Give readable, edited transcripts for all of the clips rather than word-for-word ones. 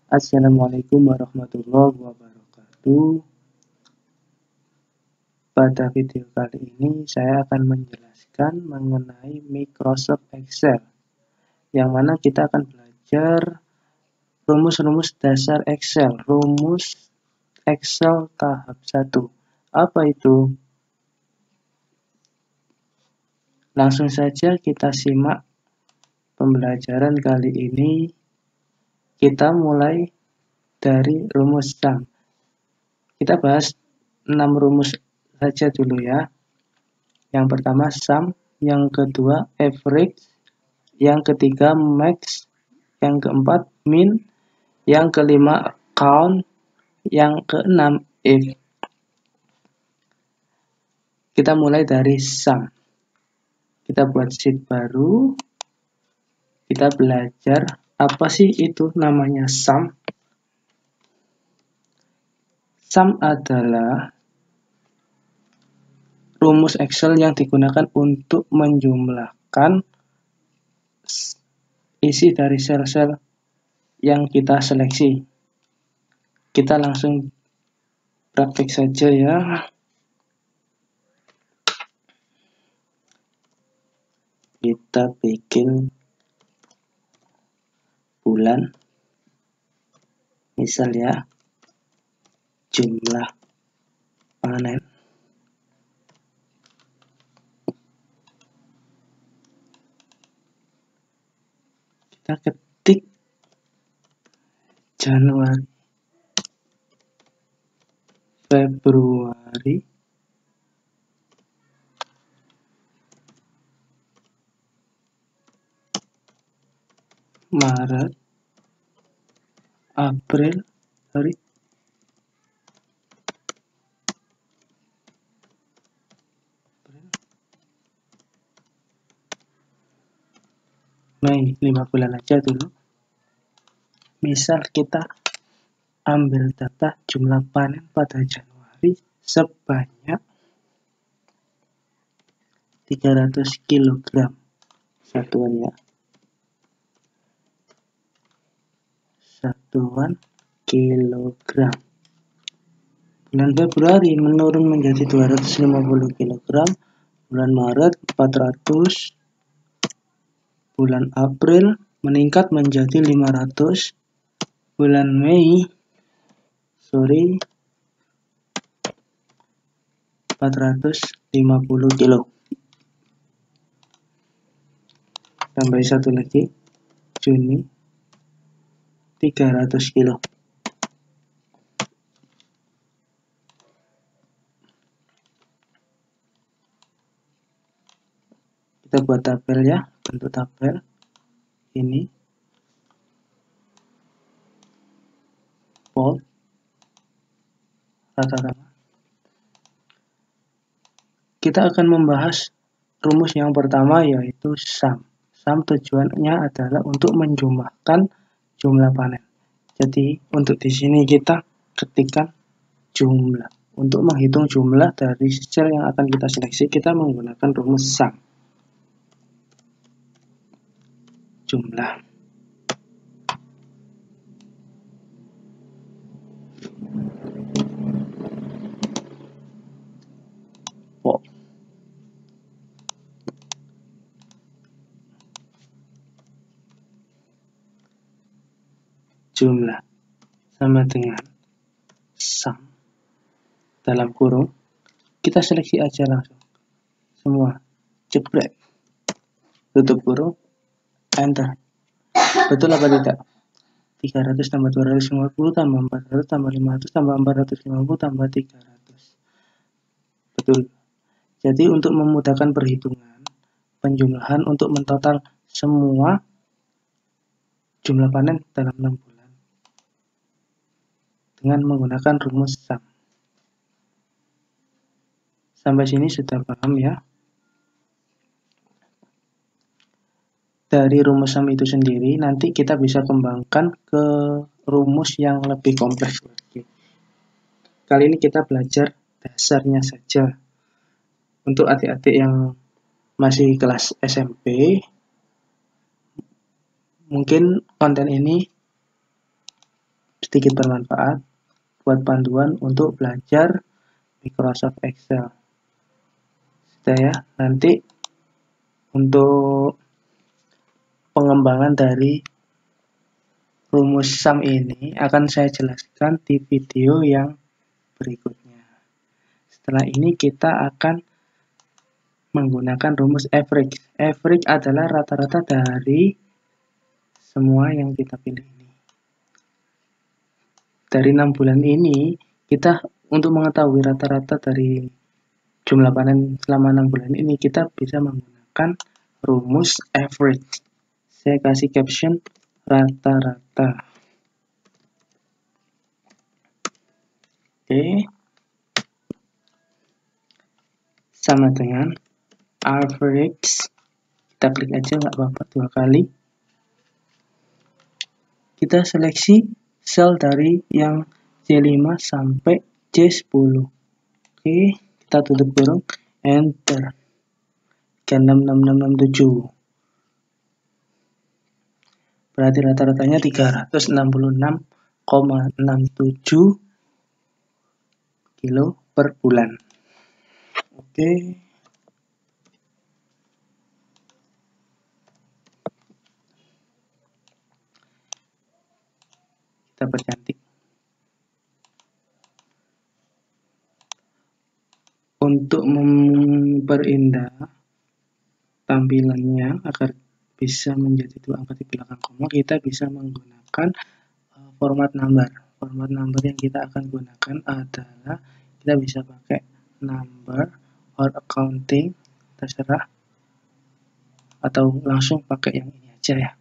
Assalamualaikum warahmatullahi wabarakatuh. Pada video kali ini saya akan menjelaskan mengenai Microsoft Excel, yang mana kita akan belajar rumus-rumus dasar Excel, rumus Excel tahap 1. Apa itu? Langsung saja kita simak pembelajaran kali ini. Kita mulai dari rumus sum. Kita bahas 6 rumus saja dulu ya. Yang pertama sum, yang kedua average, yang ketiga max, yang keempat min, yang kelima count, yang keenam if. Kita mulai dari sum. Kita buat sheet baru. Kita belajar apa sih itu namanya sum. Sum adalah rumus Excel yang digunakan untuk menjumlahkan isi dari sel-sel yang kita seleksi. Kita langsung praktek saja ya. Kita bikin bulan, misal ya, jumlah panen. Kita ketik Januari, Februari, Maret, April, Mei, 5 bulan aja dulu. Misal kita ambil data jumlah panen pada Januari sebanyak 300 kg satuannya. Satuan kilogram. Bulan Februari menurun menjadi 250 kg, bulan Maret 400, bulan April meningkat menjadi 500, bulan Mei 450 kg. Tambah satu lagi, Juni 300 kg. Kita buat tabel ya, bentuk tabel ini bold rata-rata. Kita akan membahas rumus yang pertama, yaitu sum. Sum tujuannya adalah untuk menjumlahkan jumlah panen. Jadi untuk di sini kita ketikkan jumlah. Untuk menghitung jumlah dari sel yang akan kita seleksi, kita menggunakan rumus sum. Jumlah. Jumlah sama dengan sum dalam kurung, kita seleksi aja langsung semua, jebrek, tutup kurung, enter. Betul apa tidak? 300 tambah 250 tambah 400 tambah 500 tambah 450 tambah 300. Betul. Jadi untuk memudahkan perhitungan penjumlahan, untuk mentotal semua jumlah panen dalam 6 bulan dengan menggunakan rumus sum. Sampai sini sudah paham ya? Dari rumus sum itu sendiri nanti kita bisa kembangkan ke rumus yang lebih kompleks lagi. Kali ini kita belajar dasarnya saja. Untuk adik-adik yang masih kelas SMP, mungkin konten ini sedikit bermanfaat buat panduan untuk belajar Microsoft Excel. Sudah ya, nanti untuk pengembangan dari rumus sum ini akan saya jelaskan di video yang berikutnya. Setelah ini kita akan menggunakan rumus average. Average adalah rata-rata dari semua yang kita pilih ini. Dari 6 bulan ini, kita untuk mengetahui rata-rata dari jumlah panen selama 6 bulan ini, kita bisa menggunakan rumus average. Saya kasih caption rata-rata. Oke. Sama dengan average. Kita klik aja, nggak apa-apa 2 kali. Kita seleksi sel dari yang C5 sampai C10. Oke, kita tutup kurung, enter. 366667. Berarti rata-ratanya 366,67 kilo per bulan. Oke. Kita percantik. Untuk memperindah tampilannya agar bisa menjadi 2 angka di belakang koma, kita bisa menggunakan format number. Format number yang kita akan gunakan adalah kita bisa pakai number or accounting, terserah, atau langsung pakai yang ini aja ya.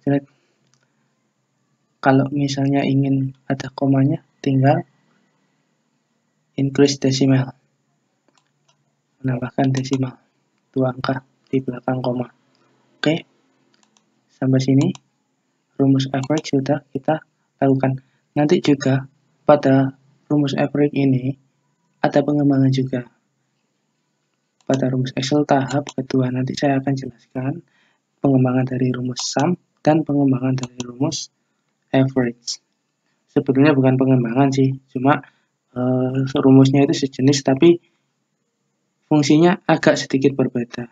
Jadi, kalau misalnya ingin ada komanya, tinggal increase decimal, menambahkan desimal 2 angka di belakang koma. Oke, sampai sini rumus average sudah kita lakukan. Nanti juga pada rumus average ini ada pengembangan juga. Pada rumus Excel tahap kedua nanti saya akan jelaskan pengembangan dari rumus sum dan pengembangan dari rumus average. Sebetulnya bukan pengembangan sih, cuma rumusnya itu sejenis tapi fungsinya agak sedikit berbeda.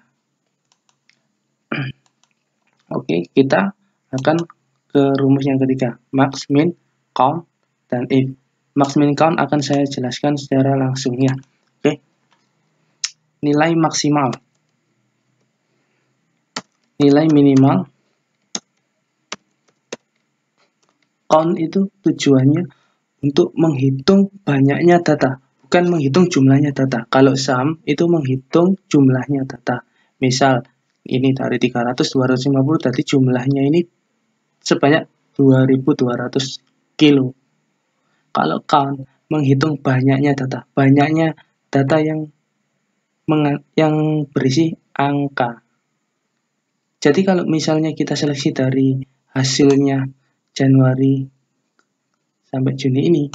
Oke, kita akan ke rumus yang ketiga, max, min, count, dan if. Max, min, count akan saya jelaskan secara langsung ya. Oke, nilai maksimal, nilai minimal, count itu tujuannya untuk menghitung banyaknya data, bukan menghitung jumlahnya data. Kalau sum itu menghitung jumlahnya data. Misal ini dari 300 250, tadi jumlahnya ini sebanyak 2200 kilo. Kalau count menghitung banyaknya data yang berisi angka. Jadi kalau misalnya kita seleksi dari hasilnya Januari sampai Juni ini,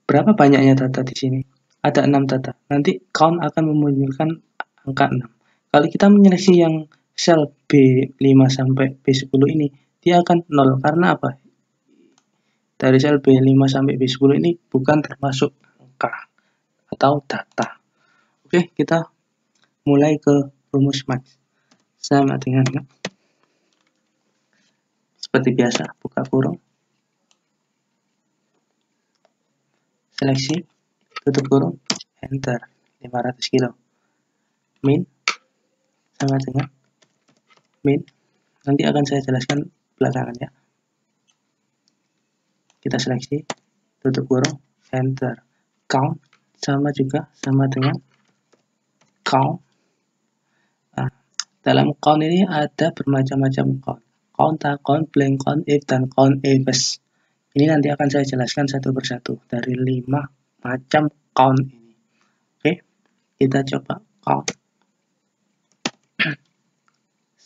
berapa banyaknya data di sini? Ada 6 data. Nanti count akan memunculkan angka 6. Kalau kita menyeleksi yang sel B5 sampai B10 ini, dia akan 0. Karena apa? Dari sel B5 sampai B10 ini bukan termasuk angka atau data. Oke, kita mulai ke rumus max. Sama dengan seperti biasa, buka kurung, seleksi, tutup kurung, enter, 500 kilo. Min sama dengan min, nanti akan saya jelaskan belakangan ya. Kita seleksi, tutup kurung, enter. Count sama dengan count. Nah, dalam count ini ada bermacam-macam count. Count, count, blank count, if, dan count eves. Ini nanti akan saya jelaskan satu persatu dari 5 macam count ini. Oke, kita coba count.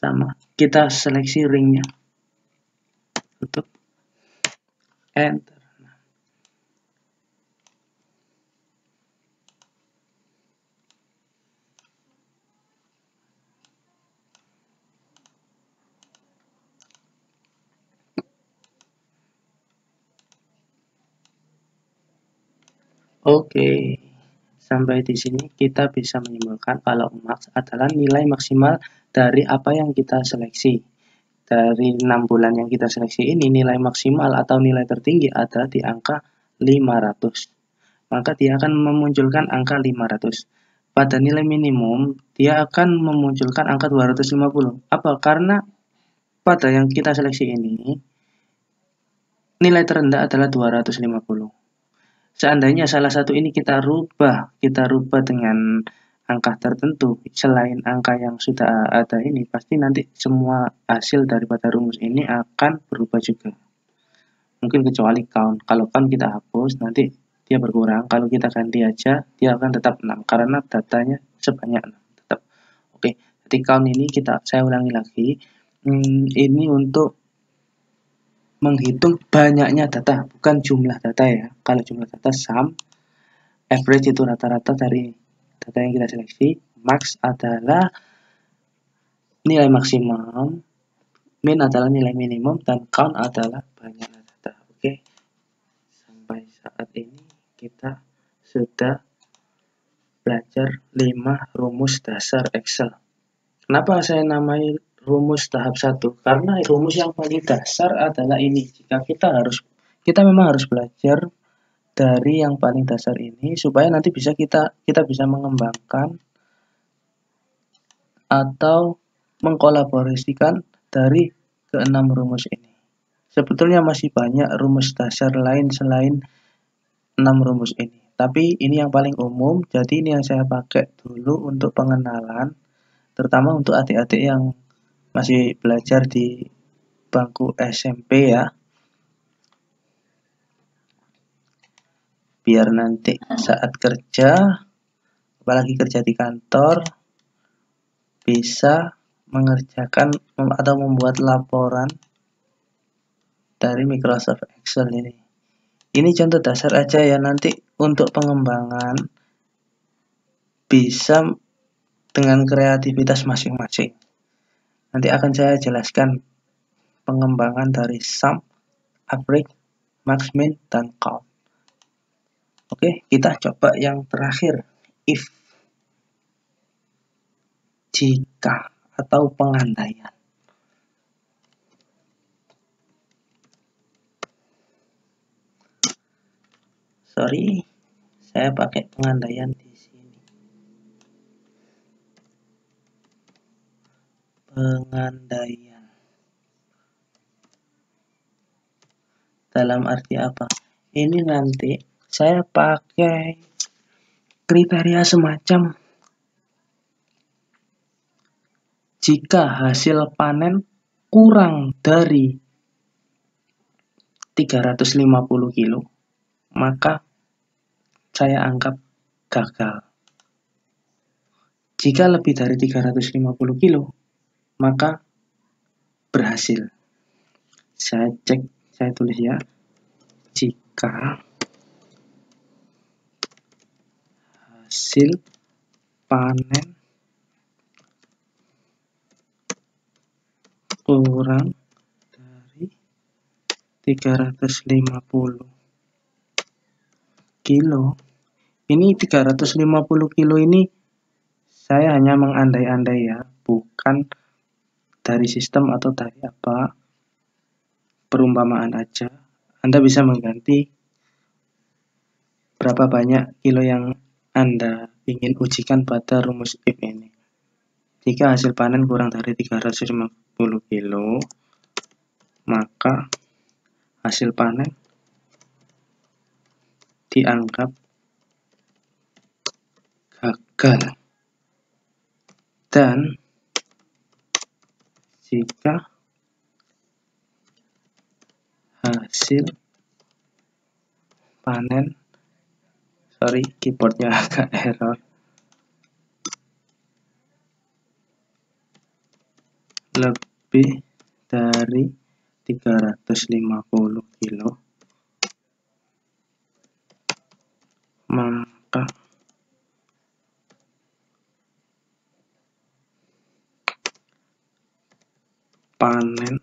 Sama, kita seleksi ringnya, tutup, enter. Oke, sampai di sini kita bisa menyimpulkan kalau max adalah nilai maksimal dari apa yang kita seleksi. Dari 6 bulan yang kita seleksi ini, nilai maksimal atau nilai tertinggi ada di angka 500. Maka dia akan memunculkan angka 500. Pada nilai minimum, dia akan memunculkan angka 250. Apa? Karena pada yang kita seleksi ini, nilai terendah adalah 250. Seandainya salah satu ini kita rubah dengan angka tertentu selain angka yang sudah ada ini, pasti nanti semua hasil daripada rumus ini akan berubah juga. Mungkin kecuali count. Kalau count kita hapus, nanti dia berkurang. Kalau kita ganti aja, dia akan tetap 6 karena datanya sebanyak 6 tetap. Oke, jadi count ini saya ulangi lagi. Ini untuk menghitung banyaknya data, bukan jumlah data ya. Kalau jumlah data sum, average itu rata-rata dari data yang kita seleksi, max adalah nilai maksimum, min adalah nilai minimum, dan count adalah banyaknya data. Oke, sampai saat ini kita sudah belajar 5 rumus dasar Excel. Kenapa saya namai rumus tahap 1? Karena rumus yang paling dasar adalah ini. Jika kita memang harus belajar dari yang paling dasar ini supaya nanti kita bisa mengembangkan atau mengkolaborasikan dari keenam rumus ini. Sebetulnya masih banyak rumus dasar lain selain 6 rumus ini. Tapi ini yang paling umum, jadi ini yang saya pakai dulu untuk pengenalan, terutama untuk adik-adik yang masih belajar di bangku SMP ya. Biar nanti saat kerja, apalagi kerja di kantor, bisa mengerjakan atau membuat laporan dari Microsoft Excel ini. Ini contoh dasar aja ya, nanti untuk pengembangan bisa dengan kreativitas masing-masing. Nanti akan saya jelaskan pengembangan dari sum, average, max, min, dan count. Oke, kita coba yang terakhir, if, jika, atau pengandaian. Sorry, saya pakai pengandaian di sini. Pengandaian. Dalam arti apa? Ini nanti saya pakai kriteria semacam jika hasil panen kurang dari 350 kilo, maka saya anggap gagal. Jika lebih dari 350 kilo, maka berhasil. Saya tulis ya. Jika hasil panen kurang dari 350 kilo. Ini 350 kilo ini saya hanya mengandai-andai ya, bukan dari sistem atau dari apa, perumpamaan aja. Anda bisa mengganti berapa banyak kilo yang Anda ingin ujikan pada rumus if ini. Jika hasil panen kurang dari 350 kilo, maka hasil panen dianggap gagal. Dan jika hasil panen, keyboardnya agak error, lebih dari 350 kilo, maka panen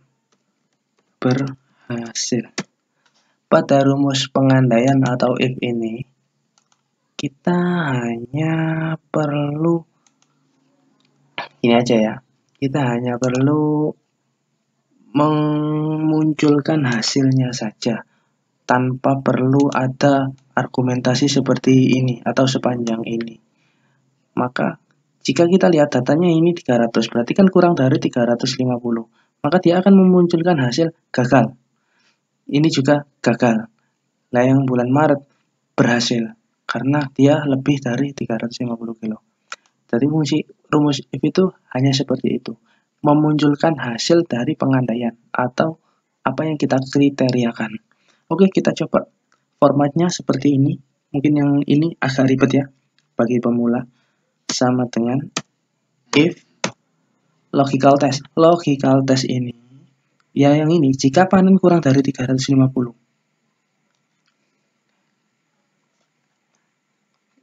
berhasil. Pada rumus pengandaian atau if ini, kita hanya perlu ini aja ya. Kita hanya perlu memunculkan hasilnya saja tanpa perlu ada argumentasi seperti ini atau sepanjang ini. Maka jika kita lihat datanya ini 300, berarti kan kurang dari 350. Maka dia akan memunculkan hasil gagal. Ini juga gagal. Nah, yang bulan Maret berhasil karena dia lebih dari 350 kilo. Jadi rumus if itu hanya seperti itu. Memunculkan hasil dari pengandaian atau apa yang kita kriteriakan. Oke, kita coba formatnya seperti ini. Mungkin yang ini agak ribet ya bagi pemula. Sama dengan if logical test. Logical test ini ya yang ini jika panen kurang dari 350.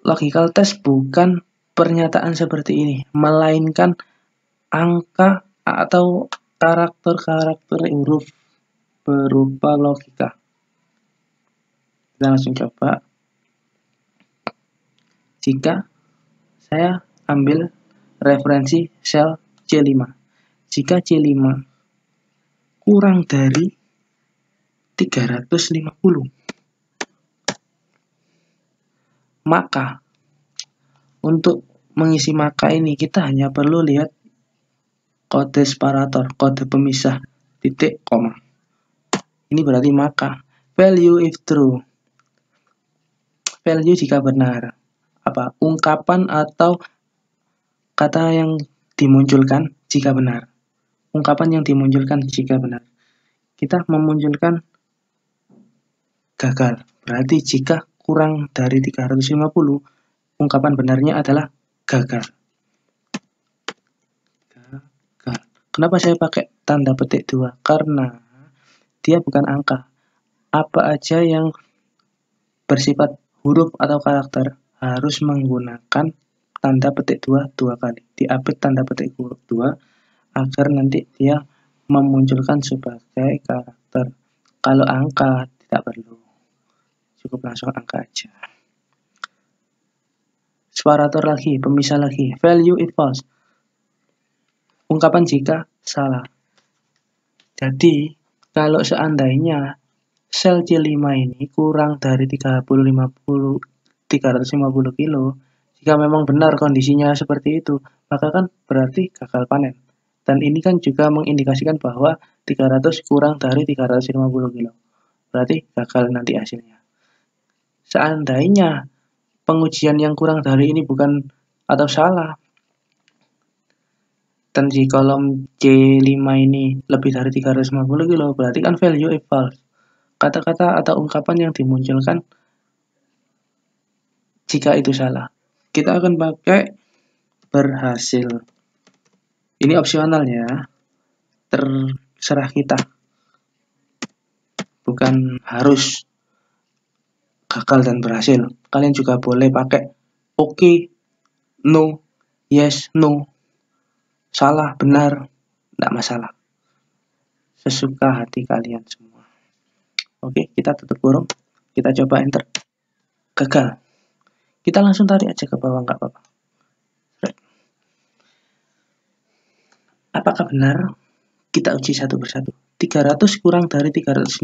Logical test bukan pernyataan seperti ini, melainkan angka atau karakter-karakter huruf berupa logika. Kita langsung coba. Jika saya ambil referensi sel C5. Jika C5 kurang dari 350, maka untuk mengisi maka ini kita hanya perlu lihat kode separator, kode pemisah, titik, koma. Ini berarti maka. Value if true. Value jika benar. Apa? Ungkapan atau kata yang dimunculkan jika benar. Ungkapan yang dimunculkan jika benar. Kita memunculkan gagal. Berarti jika kurang dari 350, ungkapan benarnya adalah gagal. Gagal. Kenapa saya pakai tanda petik 2? Karena dia bukan angka. Apa aja yang bersifat huruf atau karakter harus menggunakan tanda petik 2 kali. Diupdate tanda petik 2 agar nanti dia memunculkan sebagai karakter. Kalau angka tidak perlu. Cukup langsung angka aja. Separator lagi, pemisah lagi. Value if false. Ungkapan jika salah. Jadi, kalau seandainya sel C5 ini kurang dari 350 kilo, jika memang benar kondisinya seperti itu, maka kan berarti gagal panen. Dan ini kan juga mengindikasikan bahwa 300 kurang dari 350 kilo. Berarti gagal nanti hasilnya. Seandainya pengujian yang kurang dari ini bukan atau salah, dan di kolom C5 ini lebih dari 350 kilo, berarti kan value if false. Kata-kata atau ungkapan yang dimunculkan jika itu salah, kita akan pakai berhasil. Ini opsional ya, terserah kita, bukan harus gagal dan berhasil. Kalian juga boleh pakai oke, no, yes, no, salah, benar, tidak masalah. Sesuka hati kalian semua. Oke, kita tutup kurung, kita coba enter. Gagal. Kita langsung tarik aja ke bawah, nggak apa-apa. Apakah benar? Kita uji satu persatu. 300 kurang dari 350.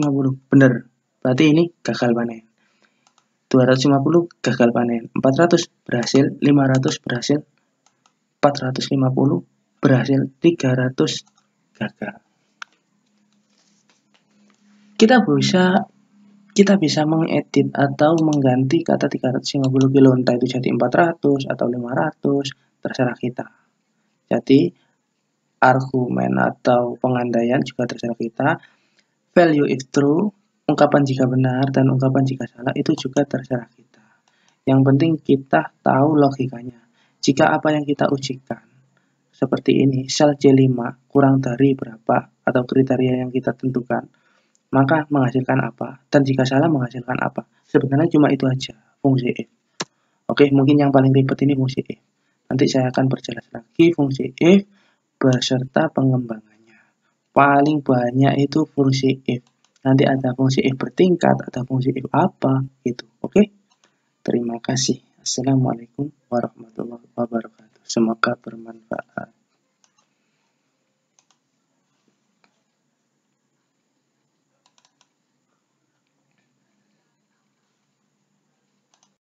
Benar. Berarti ini gagal panen. 250 gagal panen. 400 berhasil. 500 berhasil. 450 berhasil. 300 gagal. Kita bisa mengedit atau mengganti kata 350 kilo, entah itu jadi 400 atau 500, terserah kita. Jadi argumen atau pengandaian juga terserah kita. Value if true, ungkapan jika benar dan ungkapan jika salah itu juga terserah kita. Yang penting kita tahu logikanya. Jika apa yang kita ujikan seperti ini, sel C5 kurang dari berapa atau kriteria yang kita tentukan, maka menghasilkan apa, dan jika salah menghasilkan apa. Sebenarnya cuma itu aja, fungsi if. Oke, mungkin yang paling ribet ini fungsi if. Nanti saya akan perjelas lagi fungsi if beserta pengembangannya. Paling banyak itu fungsi if. Nanti ada fungsi if bertingkat, ada fungsi if apa, gitu. Oke? Terima kasih. Assalamualaikum warahmatullahi wabarakatuh. Semoga bermanfaat.